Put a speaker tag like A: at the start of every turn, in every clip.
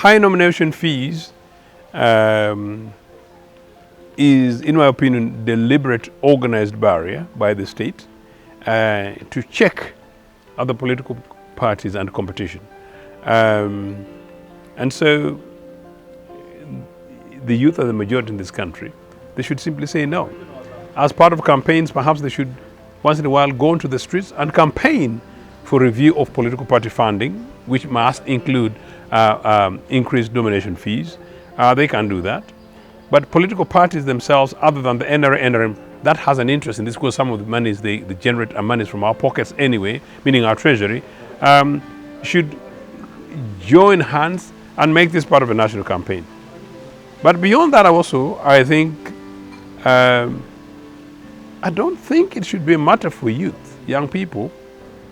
A: high nomination fees is, in my opinion, deliberate organized barrier by the state to check other political parties and competition. And so the youth are the majority in this country. They should simply say no. As part of campaigns, perhaps they should once in a while go into the streets and campaign for review of political party funding, which must include increased nomination fees. They can do that. But political parties themselves, other than the NRM, that has an interest in this because some of the monies they generate are monies from our pockets anyway, meaning our treasury, should join hands and make this part of a national campaign. But beyond that also, I think, I don't think it should be a matter for youth, young people,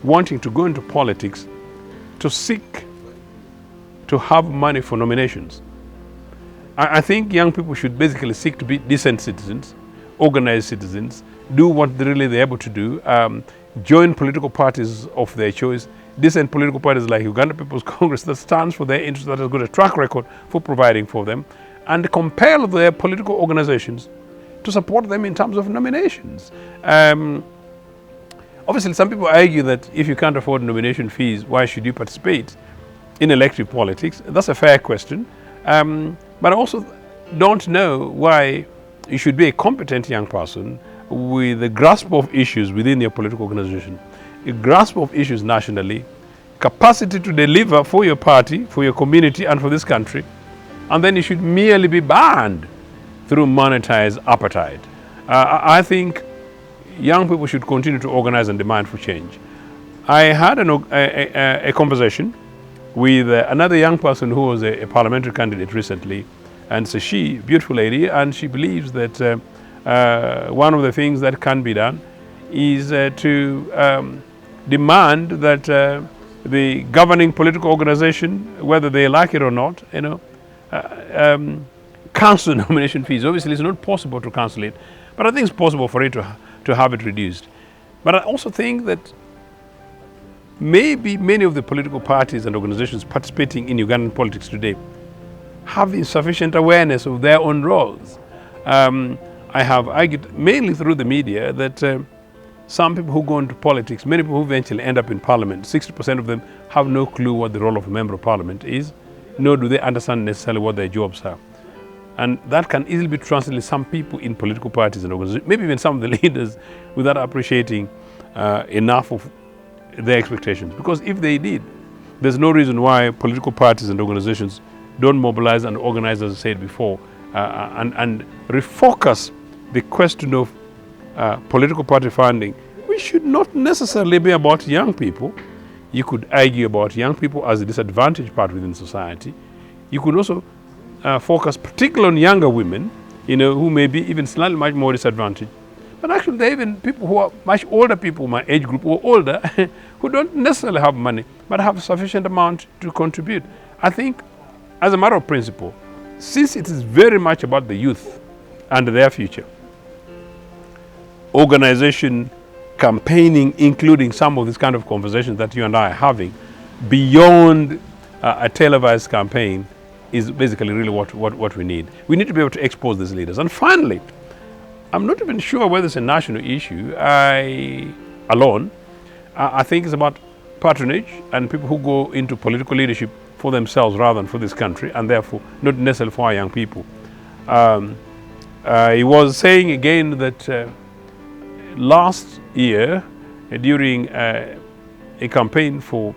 A: wanting to go into politics to seek to have money for nominations. I think young people should basically seek to be decent citizens, organized citizens, do what really they're able to do, join political parties of their choice, decent political parties like Uganda People's Congress that stands for their interests, that has got a track record for providing for them, and compel their political organizations to support them in terms of nominations. Obviously, some people argue that if you can't afford nomination fees, why should you participate in elective politics? That's a fair question. But I also don't know why you should be a competent young person with a grasp of issues within your political organization, a grasp of issues nationally, capacity to deliver for your party, for your community, and for this country, and then you should merely be banned through monetized appetite. I think young people should continue to organize and demand for change. I had a conversation with another young person who was a parliamentary candidate recently, and so she, beautiful lady, and she believes that one of the things that can be done is to demand that the governing political organization, whether they like it or not, cancel nomination fees. Obviously, it's not possible to cancel it, but I think it's possible for it to have it reduced. But I also think that maybe many of the political parties and organizations participating in Ugandan politics today have insufficient awareness of their own roles. I have argued mainly through the media that some people who go into politics, many people who eventually end up in parliament, 60% of them have no clue what the role of a member of parliament is, nor do they understand necessarily what their jobs are. And that can easily be translated to some people in political parties and organizations, maybe even some of the leaders, without appreciating enough of their expectations. Because if they did, there's no reason why political parties and organizations don't mobilize and organize, as I said before, and refocus the question of political party funding, which should not necessarily be about young people. You could argue about young people as a disadvantaged part within society. You could also focus particularly on younger women, who may be even slightly much more disadvantaged. But actually, there are even people who are much older people, my age group, or older, who don't necessarily have money, but have a sufficient amount to contribute. I think, as a matter of principle, since it is very much about the youth and their future, organization, campaigning, including some of these kind of conversations that you and I are having, beyond a televised campaign, is basically really what we need. We need to be able to expose these leaders. And finally, I'm not even sure whether it's a national issue alone. I think it's about patronage and people who go into political leadership for themselves rather than for this country, and therefore not necessarily for our young people. He was saying again that last year, during a campaign for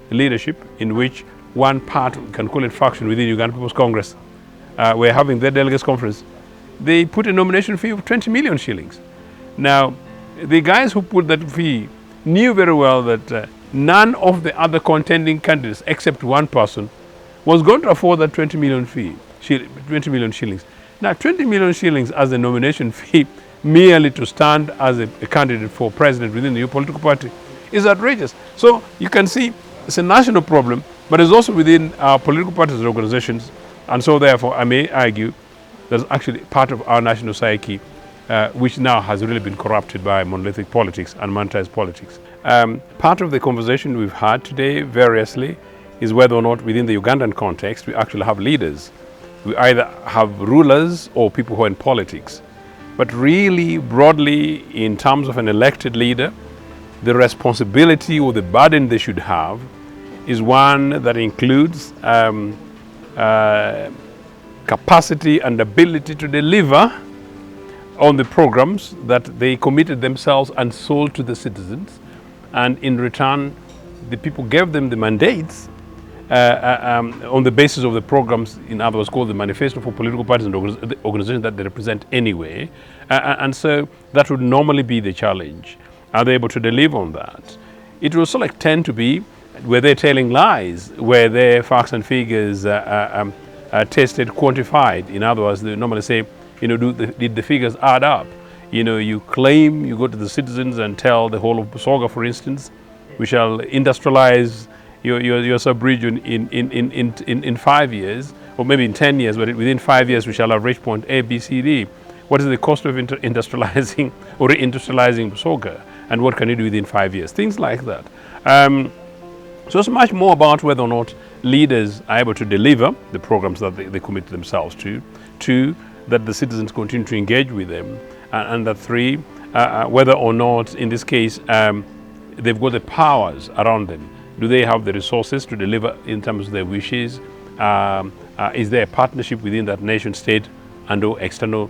A: leadership in which one part, we can call it faction within Uganda People's Congress, were having their delegates conference, they put a nomination fee of 20 million shillings. Now, the guys who put that fee knew very well that none of the other contending candidates, except one person, was going to afford that 20 million shillings. Now, 20 million shillings as a nomination fee merely to stand as a candidate for president within the new political party is outrageous. So you can see it's a national problem, but it's also within our political parties and organizations. And so therefore, I may argue that's actually part of our national psyche, which now has really been corrupted by monolithic politics and monetized politics. Part of the conversation we've had today variously is whether or not within the Ugandan context we actually have leaders. We either have rulers or people who are in politics. But really, broadly, in terms of an elected leader, the responsibility or the burden they should have is one that includes capacity and ability to deliver on the programs that they committed themselves and sold to the citizens. And in return, the people gave them the mandates on the basis of the programs, in other words, called the Manifesto for Political Parties and Organizations that they represent anyway. And so that would normally be the challenge. Are they able to deliver on that? It will sort of tend to be, were they telling lies? Were their facts and figures tested, quantified? In other words, they normally say, did the figures add up? You claim, you go to the citizens and tell the whole of Busoga, for instance, we shall industrialize your sub-region in 5 years, or maybe in 10 years, but within 5 years we shall have reached point A, B, C, D. What is the cost of industrializing or reindustrializing Busoga? And what can you do within 5 years? Things like that. So it's much more about whether or not leaders are able to deliver the programs that they commit themselves to. Two, that the citizens continue to engage with them. And that three, whether or not, in this case, they've got the powers around them. Do they have the resources to deliver in terms of their wishes? Is there a partnership within that nation state and or external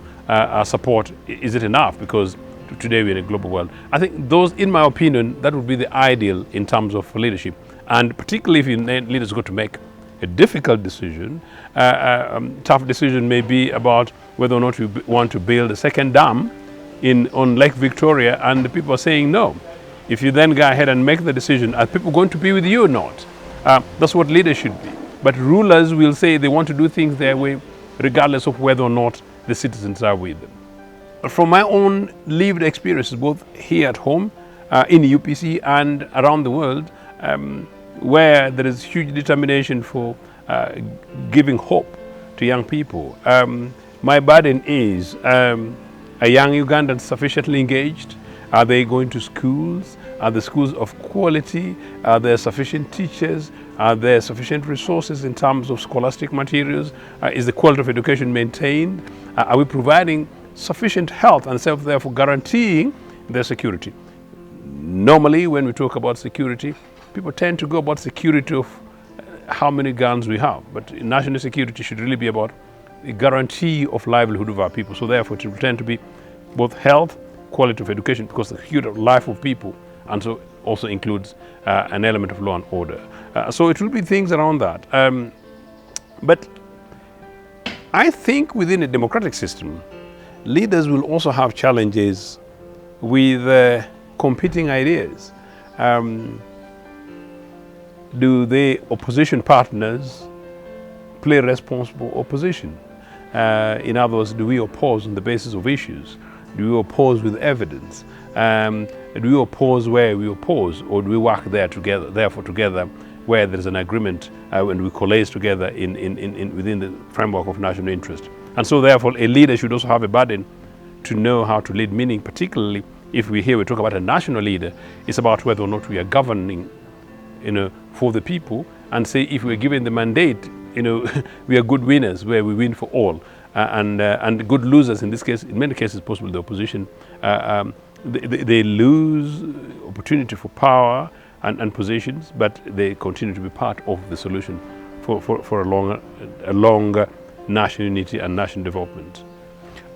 A: support? Is it enough? Because today we're in a global world. I think those, in my opinion, that would be the ideal in terms of leadership. And particularly if leaders got to make a difficult decision, tough decision may be about whether or not we want to build a second dam on Lake Victoria, and the people are saying no. If you then go ahead and make the decision, are people going to be with you or not? That's what leaders should be. But rulers will say they want to do things their way, regardless of whether or not the citizens are with them. From my own lived experiences, both here at home, in U.P.C. and around the world, where there is huge determination for giving hope to young people, my burden is, are young Ugandans sufficiently engaged? Are they going to schools? Are the schools of quality? Are there sufficient teachers? Are there sufficient resources in terms of scholastic materials? Is the quality of education maintained? Are we providing sufficient health and therefore guaranteeing their security? Normally, when we talk about security, people tend to go about security of how many guns we have. But national security should really be about the guarantee of livelihood of our people. So therefore, it will tend to be both health, quality of education, because the security of life of people, and so also includes an element of law and order. So it will be things around that. But I think within a democratic system, leaders will also have challenges with competing ideas. Do the opposition partners play responsible opposition? In other words, do we oppose on the basis of issues? Do we oppose with evidence? Do we oppose where we oppose, or do we work therefore together where there is an agreement and we coalesce together within the framework of national interest? And so therefore a leader should also have a burden to know how to lead, meaning particularly if we talk about a national leader, it's about whether or not we are governing for the people, and say if we're given the mandate, we are good winners where we win for all. And good losers, in this case, in many cases possible the opposition, they lose opportunity for power and positions, but they continue to be part of the solution for a longer national unity and national development.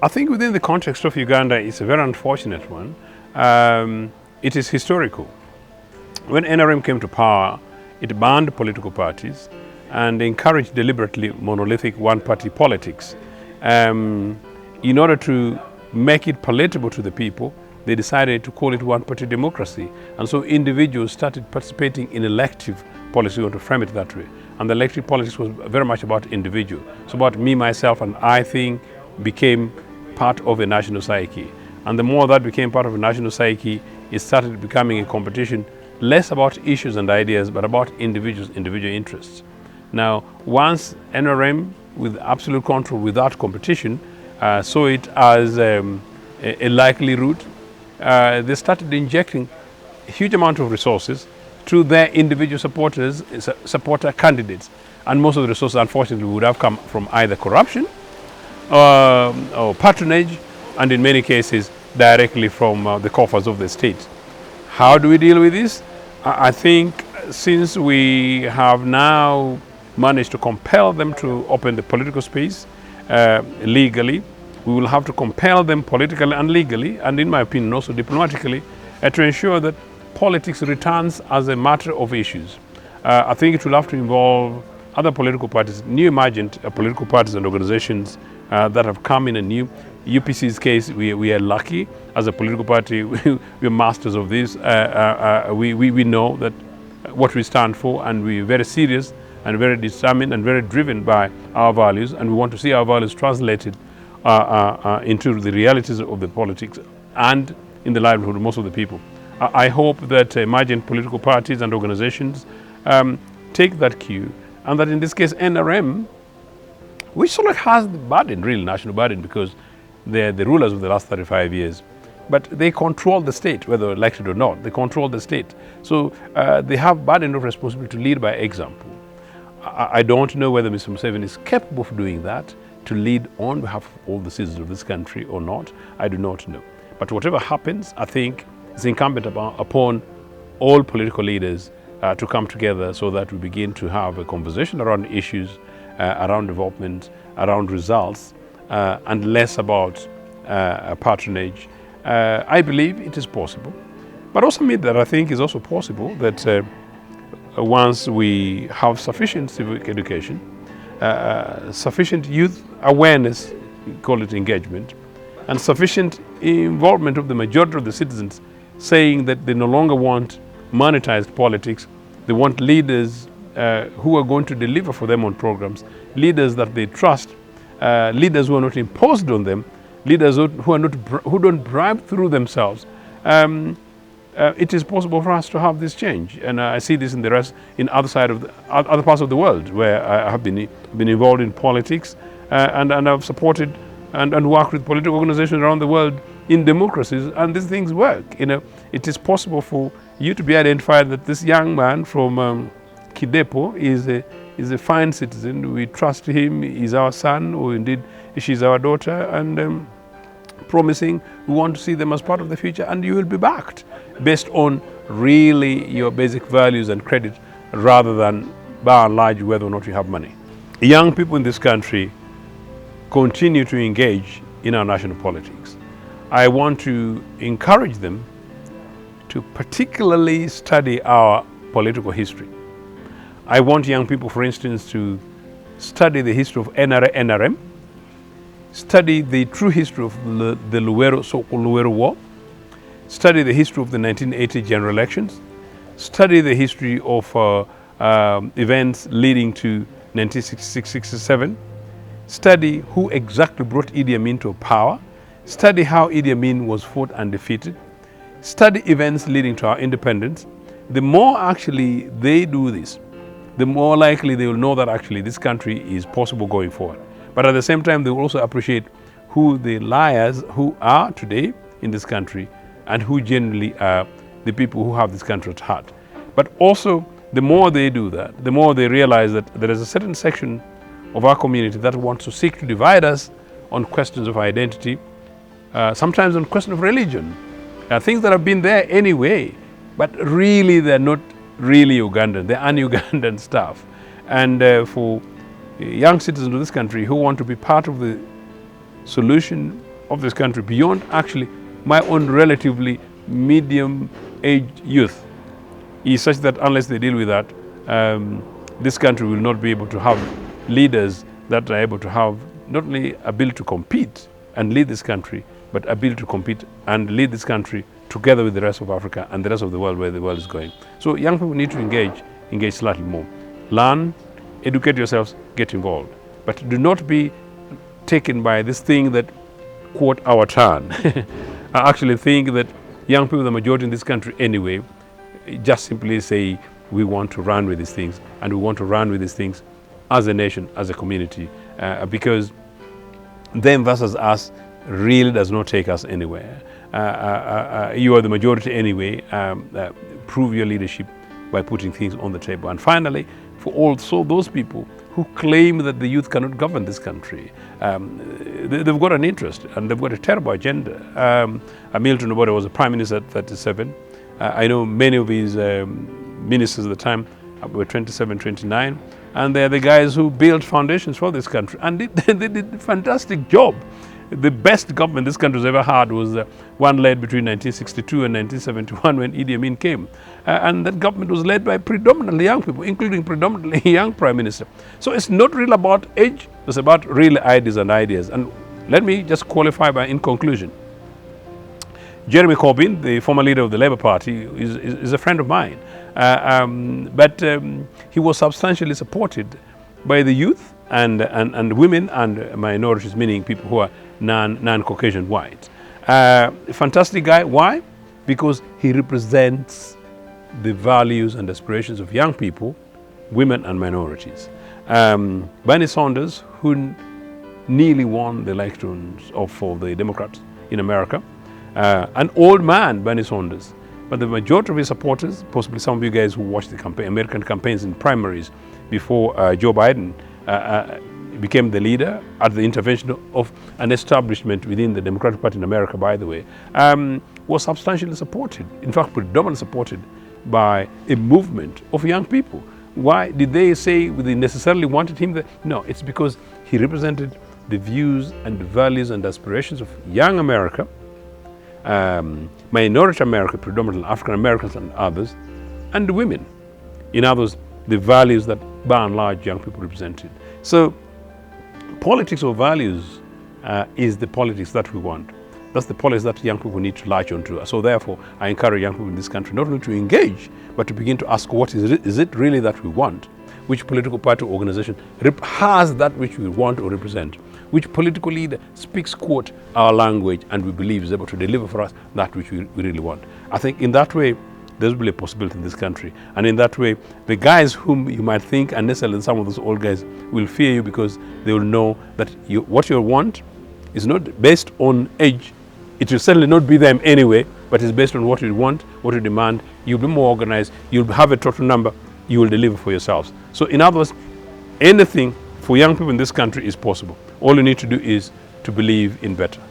A: I think within the context of Uganda, it's a very unfortunate one. It is historical. When NRM came to power, it banned political parties and encouraged deliberately monolithic one-party politics. In order to make it palatable to the people, they decided to call it one-party democracy. And so individuals started participating in elective policy, or to frame it that way. And the elective politics was very much about individual. So about me, myself, and I thing became part of a national psyche. And the more that became part of a national psyche, it started becoming a competition, less about issues and ideas, but about individual interests. Now, once NRM, with absolute control without competition, saw it as a likely route, they started injecting a huge amount of resources to their individual supporter candidates. And most of the resources, unfortunately, would have come from either corruption or patronage, and in many cases, directly from the coffers of the state. How do we deal with this? I think since we have now managed to compel them to open the political space legally, we will have to compel them politically and legally, and in my opinion also diplomatically, to ensure that politics returns as a matter of issues. I think it will have to involve other political parties, new emergent political parties and organizations that have come in anew. U.P.C's case, we are lucky as a political party. We're masters of this. We know that what we stand for, and we're very serious and very determined and very driven by our values, and we want to see our values translated into the realities of the politics and in the livelihood of most of the people. I hope that emergent political parties and organizations take that cue, and that in this case NRM, which sort of has the burden, real national burden, because they're the rulers of the last 35 years, but they control the state, whether elected or not. They control the state. So they have burden of responsibility to lead by example. I don't know whether Mr. Museveni is capable of doing that, to lead on behalf of all the citizens of this country or not. I do not know. But whatever happens, I think it's incumbent upon all political leaders to come together so that we begin to have a conversation around issues, around development, around results, and less about patronage. I believe it is possible, but also mean that I think it's also possible that once we have sufficient civic education, sufficient youth awareness, call it engagement, and sufficient involvement of the majority of the citizens saying that they no longer want monetized politics, they want leaders who are going to deliver for them on programs, leaders that they trust, leaders who are not imposed on them, leaders who don't bribe through themselves. It is possible for us to have this change, and I see this in other parts of the world where I have been involved in politics, and I've supported and worked with political organizations around the world in democracies, and these things work. It is possible for you to be identified that this young man from Kidepo is a fine citizen. We trust him. He's our son, or indeed she's our daughter, and promising we want to see them as part of the future, and you will be backed based on really your basic values and credit, rather than by and large whether or not you have money. Young people in this country continue to engage in our national politics. I want to encourage them to particularly study our political history. I want young people, for instance, to study the history of NRM, study the true history of the so-called Luwero War, study the history of the 1980 general elections, study the history of events leading to 1966-67, study who exactly brought Idi Amin to power, study how Idi Amin was fought and defeated, study events leading to our independence. The more actually they do this, the more likely they will know that actually this country is possible going forward. But at the same time, they will also appreciate who the liars who are today in this country, and who generally are the people who have this country at heart. But also, the more they do that, the more they realize that there is a certain section of our community that wants to seek to divide us on questions of identity, sometimes on questions of religion, things that have been there anyway, but really they're not really Ugandan, they're un-Ugandan stuff. And for young citizens of this country who want to be part of the solution of this country beyond actually my own relatively medium-aged youth, is such that unless they deal with that, this country will not be able to have leaders that are able to have not only ability to compete and lead this country, but ability to compete and lead this country together with the rest of Africa and the rest of the world where the world is going. So young people need to engage slightly more. Learn, educate yourselves, get involved. But do not be taken by this thing that, quote, our turn. I actually think that young people, the majority in this country anyway, just simply say, we want to run with these things, and we want to run with these things as a nation, as a community, because them versus us really does not take us anywhere. You are the majority anyway. Prove your leadership, by putting things on the table. And finally, for also those people who claim that the youth cannot govern this country, they've got an interest and they've got a terrible agenda. Milton Obote was a prime minister at 37. I know many of his ministers at the time were 27, 29, and they're the guys who built foundations for this country, and they did a fantastic job. The best government this country has ever had was one led between 1962 and 1971 when Idi Amin came. And that government was led by predominantly young people, including predominantly young prime minister. So it's not really about age, it's about real ideas and ideas. And let me just qualify by, in conclusion, Jeremy Corbyn, the former leader of the Labour Party, is a friend of mine. But he was substantially supported by the youth and women and minorities, meaning people who are non-Caucasian white. Fantastic guy. Why? Because he represents the values and aspirations of young people, women and minorities. Bernie Sanders, who nearly won the elections for the Democrats in America, an old man, Bernie Sanders, but the majority of his supporters, possibly some of you guys who watched the American campaigns in primaries before Joe Biden became the leader at the intervention of an establishment within the Democratic Party in America, by the way, was substantially supported, in fact predominantly supported by a movement of young people. Why did they say they necessarily wanted him there? No, it's because he represented the views and values and aspirations of young America, minority America, predominantly African Americans and others, and women. In others, the values that by and large young people represented. So politics of values is the politics that we want. That's the politics that young people need to latch onto. So therefore, I encourage young people in this country not only to engage, but to begin to ask, what is it really that we want? Which political party or organization has that which we want or represent? Which political leader speaks, quote, our language and we believe is able to deliver for us that which we really want? I think in that way, there's really a possibility in this country. And in that way, the guys whom you might think, and necessarily some of those old guys, will fear you because they will know that what you want is not based on age. It will certainly not be them anyway, but it's based on what you want, what you demand. You'll be more organized. You'll have a total number. You will deliver for yourselves. So in other words, anything for young people in this country is possible. All you need to do is to believe in better.